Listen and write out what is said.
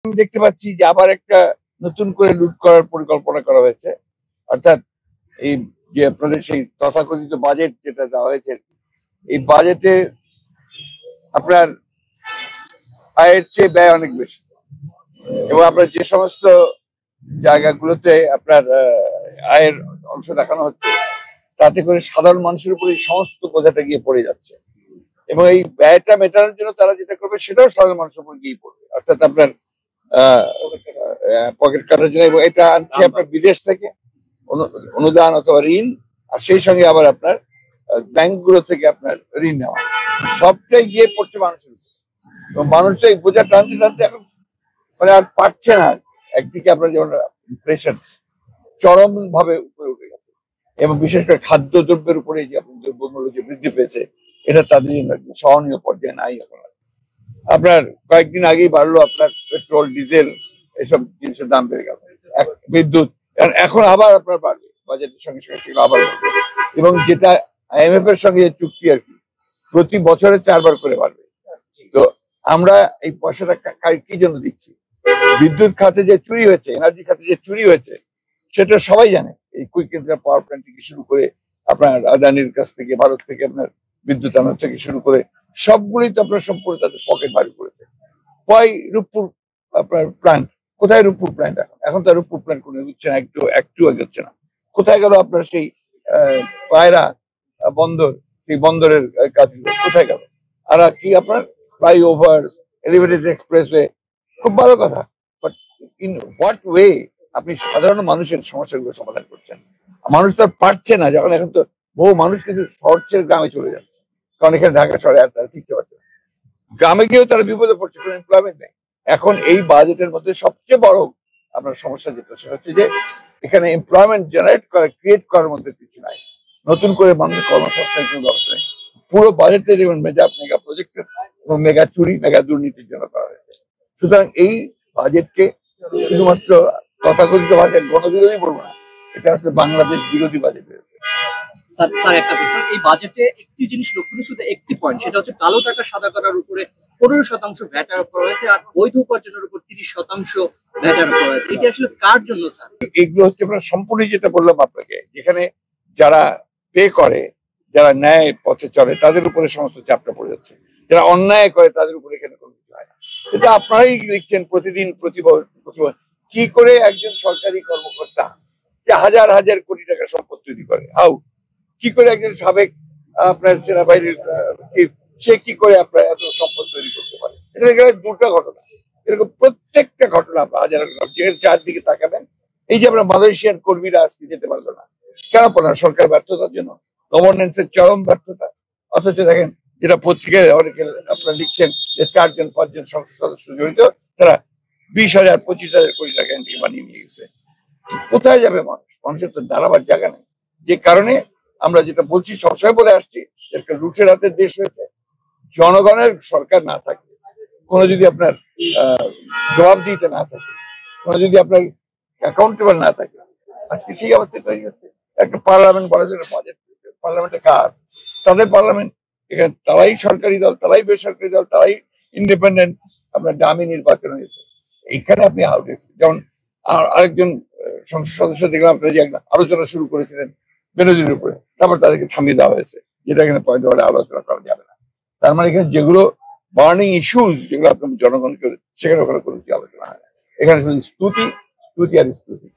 আমি দেখতে পাচ্ছি যে আবার একটা নতুন করে লুট করার পরিকল্পনা করা হয়েছে। অর্থাৎ এই যে আপনাদের সেই তথাকথিত বাজেট যেটা দেওয়া হয়েছে, এই বাজেটে আপনার আয়ের চেয়ে ব্যয় অনেক বেশি, এবং আপনার যে সমস্ত জায়গাগুলোতে আপনার আয়ের অংশ দেখানো হচ্ছে, তাতে করে সাধারণ মানুষের উপর এই সমস্ত বোঝাটা গিয়ে পড়ে যাচ্ছে, এবং এই ব্যয়টা মেটানোর জন্য তারা যেটা করবে সেটাও সাধারণ মানুষের উপর গিয়ে পড়বে। অর্থাৎ আপনার পকেট কাটার জন্য, এবং এটা আনছে আপনার বিদেশ থেকে অনুদান অথবা ঋণ, আর সেই সঙ্গে আবার আপনার ব্যাংকগুলো থেকে আপনার ঋণ নেওয়া, সবটাই গিয়ে পড়ছে মানুষের উপর। তো মানুষটা এই বোঝা টানতে টানতে এখন মানে আর পারছে না। একদিকে আপনার যেমন ইনফ্লেশন চরম ভাবে উপরে উঠে গেছে, এবং বিশেষ করে খাদ্য দ্রব্যের উপরে যে আপনার দ্রব্যমূল্য যে বৃদ্ধি পেয়েছে, এটা তাদের জন্য সহনীয় পর্যায়ে নাই এখন। আপনার কয়েকদিন আগেই বাড়লো আপনার পেট্রোল, ডিজেল, এসব জিনিসের দাম বেড়ে গেল, বিদ্যুৎ এখন আবার আপনার বাড়বে, বাজেটের সঙ্গে সঙ্গে সেগুলো আবার বাড়বে। এবং যেটা IMF এর সঙ্গে চুক্তি আর কি, প্রতি বছরে 4 বার করে বাড়বে। তো আমরা এই পয়সাটা কি জন্য দিচ্ছি? বিদ্যুৎ খাতে যে চুরি হয়েছে, এনার্জি খাতে যে চুরি হয়েছে, সেটা সবাই জানে। এই কুইক ইন্টার পাওয়ার প্ল্যান্ট থেকে শুরু করে আপনার আদানির কাছ থেকে, ভারত থেকে আপনার বিদ্যুৎ আনার থেকে শুরু করে সবগুলোই তো আপনার সম্পূর্ণ তাদের পকেট ভারী করেছে। রূপপুর আপনার প্ল্যান্ট, কোথায় রূপপুর প্ল্যান্ট? এখন তো রূপপুর প্ল্যান্ট কোনো হচ্ছে না, একটু এগোচ্ছে না। কোথায় গেল আপনার সেই পায়রা বন্দর, সেই বন্দরের কাজগুলো কোথায় গেল? আর কি আপনার ফ্লাইওভার, এলিভেটেড এক্সপ্রেসওয়ে, খুব ভালো কথা, বাট ইন হোয়াট ওয়ে আপনি সাধারণ মানুষের সমস্যাগুলো সমাধান করছেন? মানুষ তো আর পারছে না, যখন এখন তো বহু মানুষ কিন্তু শহর ছেড়ে গ্রামে চলে যাচ্ছে, কারণ এখানে ঢাকা শহরে আর তারা টিকতে পারছে না। গ্রামে গিয়েও তারা বিপদে পড়ছে, কোনো এমপ্লয়মেন্ট নেই। এখন এই বাজেটের মধ্যে সবচেয়ে বড় আপনার সমস্যা যেটা, সেটা হচ্ছে যে এখানে এমপ্লয়মেন্ট জেনারেট করা, ক্রিয়েট করার মধ্যে কিছু নাই, নতুন করে মানুষের কর্মসংস্থানের কোনো ব্যবস্থা নেই। পুরো বাজেটে দেখবেন মেগা প্রজেক্টের এবং মেগা চুরি, মেগা দুর্নীতির জন্য করা হয়েছে। সুতরাং এই বাজেটকে শুধুমাত্র তথাকথিত ভাষায় গণবিরোধী বলবো না, এটা আসলে বাংলাদেশ বিরোধী বাজেট হয়েছে। স্যার একটা প্রশ্ন, এই বাজেটে একটি জিনিস লক্ষ্য, শুধু একটি পয়েন্ট, সেটা হচ্ছে কালো টাকা সাদা করার উপরে 15% ভ্যাট আরোপ করা হয়েছে, আর বৈধ উপার্জনের উপর 30% ভ্যাট আরোপ করা হয়েছে। এটা আসলে কার জন্য স্যার? এগুলো হচ্ছে আপনার সম্পূর্ণ, যেটা বললাম আপনাকে, যেখানে যারা পে করে, যারা ন্যায় পথে চলে, তাদের উপরে সমস্ত চাপটা পড়ে যাচ্ছে। যারা অন্যায় করে তাদের উপরে এখানে কোনো কিছু হয় না। এটা আপনারাই লিখছেন প্রতিদিন, কি করে একজন সরকারি কর্মকর্তা যে হাজার হাজার কোটি টাকা সম্পদ তৈরি করে, কি করে একজন সাবেক আপনার সেনাবাহিনীর চিফ, সে কি করে আপনার এত সম্পদ তৈরি করতে পারে? এটা এখানে দুটো ঘটনা, এরকম প্রত্যেকটা ঘটনা আমরা হাজার চারদিকে তাকাবেন। এই যে আমরা মালয়েশিয়ান কর্মীরা আজকে যেতে পারলো না, কেন পারলো না? সরকার ব্যর্থতার জন্য, গভর্নেন্সের চরম ব্যর্থতা। অথচ দেখেন, যেটা পত্রিকায় অনেকে আপনারা লিখছেন যে 4-5 সংসদ সদস্য জড়িত, তারা 20,000 25,000 কোটি টাকা এখান থেকে বানিয়ে নিয়ে গেছে। কোথায় যাবে মানুষ? মানুষের তো দাঁড়াবার জায়গা নেই। যে কারণে আমরা যেটা বলছি, সবসময় বলে আসছি, একটা লুটের হাতের দেশ হয়েছে। জনগণের সরকার না থাকে, কোনো যদি আপনার জবাবদিহিতে না থাকে, কোনো যদি আপনার অ্যাকাউন্টেবল না থাকে, আজকে সেই অবস্থা তৈরি হচ্ছে। একটা পার্লামেন্ট বলা যায়, বাজেট পার্লামেন্টে কার? তাদের পার্লামেন্ট। এখানে তারাই সরকারি দল, তারাই বেসরকারি দল, তারাই ইন্ডিপেন্ডেন্ট, আপনার দামি নির্বাচন হয়েছে। এইখানে আপনি যেমন আরেকজন সংসদ সদস্য দেখলাম আপনারা যে আলোচনা শুরু করেছিলেন বেনজিরের উপরে, তারপর তাদেরকে থামিয়ে দেওয়া হয়েছে, যেটা এখানে পয়েন্ট বলে আলোচনা করা যাবে না। তার মানে এখানে যেগুলো বার্নিং ইস্যুস, যেগুলো আপনার জনগণকে, সেখানে ওখানে কোনো কিছু আলোচনা হয় না। এখানে শুধু স্তুতি আর স্তুতি।